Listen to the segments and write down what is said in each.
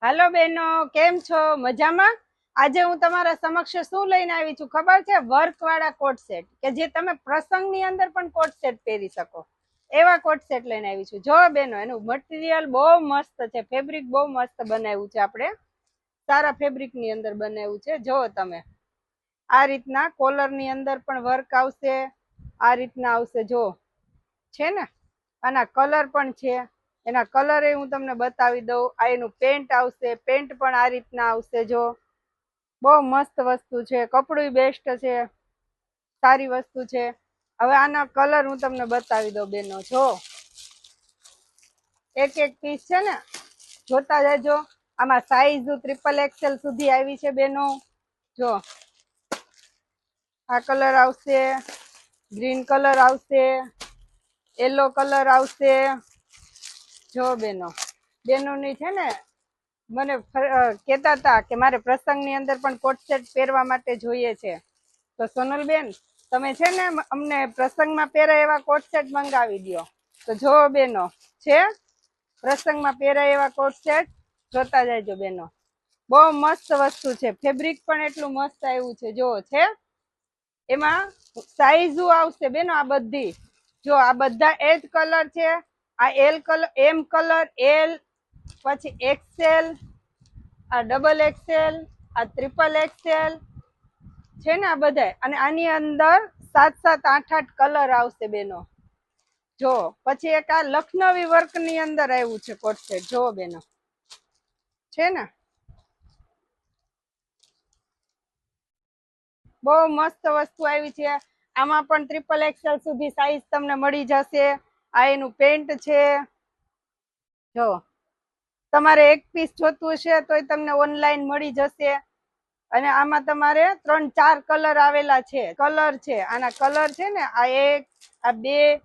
હાલો બેનો, કેમ છો? મજામાં? આજે હું તમારા સમક્ષ શું લઈને આવી છું ખબર છે? વર્ક વાળા કોટ સેટ, કે જે તમે પ્રસંગની અંદર પણ કોટ સેટ પહેરી શકો એવા કોટ સેટ લઈને આવી છું. જો બેનો, એનું મટીરિયલ બહુ મસ્ત છે, ફેબ્રિક બહુ મસ્ત બનાવ્યું છે. આપણે સારા ફેબ્રિક ની અંદર બનાવ્યું છે. જો તમે આ રીતના કોલર ની અંદર પણ વર્ક આવશે, આ રીતના આવશે. જો છે ને, આના કલર પણ છે. એના કલર એ હું તમને બતાવી દઉં. આ એનું પેન્ટ આવશે, પેન્ટ પણ આ રીતના આવશે. જો બહુ મસ્ત વસ્તુ છે, કપડું બેસ્ટ છે, સારી વસ્તુ છે. હવે આના કલર હું તમને બતાવી દઉં બેનો. જો એક એક પીસ છે ને, જોતા જજો. આમાં સાઈઝ XXL સુધી આવી છે બેનો. જો આ કલર આવશે, ગ્રીન કલર આવશે, યલો કલર આવશે. જો બેનોની છે ને, મને કહેતા હતા કે મારે પ્રસંગની અંદર પણ કોટ સેટ પહેરવા માટે જોઈએ છે. તો સોનલબેન, તમે છે ને અમને પ્રસંગમાં પહેરાય એવા કોટ સેટ મંગાવી દો. તો જો બેનો, છે પ્રસંગમાં પહેરાય એવા કોટ સેટ, જોતા જજો બેનો. બહુ મસ્ત વસ્તુ છે, ફેબ્રિક પણ એટલું મસ્ત આવ્યું છે. જો છે એમાં સાઈઝ આવશે બેનો. આ બધી જો, આ બધા એ જ કલર છે. આ એલ કલર, એમ કલર, એલ, પછી XL, આ XXL, આ XXL છે ને, આ બધા. અને આની અંદર 7-8 કલર આવશે બેનો. જો પછી એક આ લખનવી વર્ક ની અંદર આવ્યું છે કોટ સેટ. જો બેનો, છે ને બહુ મસ્ત વસ્તુ આવી છે. આમાં પણ XXL સુધી સાઈઝ તમને મળી જશે. આ એનું પેન્ટ છે. જો તમારે એક પીસ જોતું હશે તોય તમને ઓનલાઈન મળી જશે. અને આમાં તમારે 3-4 કલર આવેલા છે. કલર છે, આના કલર છે ને, આ 1, આ 2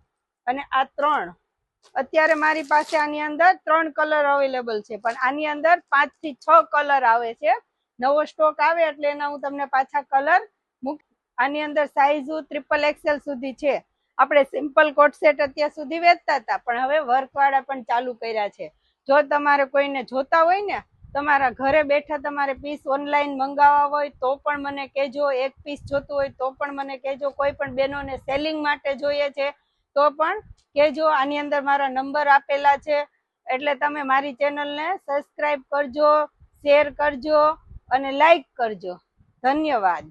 અને આ 3. અત્યારે મારી પાસે આની અંદર 3 કલર અવેલેબલ છે, પણ આની અંદર 5 થી 6 કલર આવે છે. નવો સ્ટોક આવે એટલે એના હું તમને પાછા કલર મૂક. આની અંદર સાઈઝ XXL સુધી છે. આપણે સિમ્પલ કોટ સેટ અત્યાર સુધી વેચતા હતા, પણ હવે વર્ક વાળા પણ ચાલુ કર્યા છે. જો તમારે કોઈને જોતા હોય ને, તમારા ઘરે બેઠા તમારે પીસ ઓનલાઈન મંગાવવા હોય તો પણ મને કહેજો. એક પીસ જોતું હોય તો પણ મને કહેજો. કોઈ પણ બહેનોને સેલિંગ માટે જોઈએ છે તો પણ કહેજો. આની અંદર મારા નંબર આપેલા છે, એટલે તમે મારી ચેનલને સબસ્ક્રાઈબ કરજો, શેર કરજો અને લાઈક કરજો. ધન્યવાદ.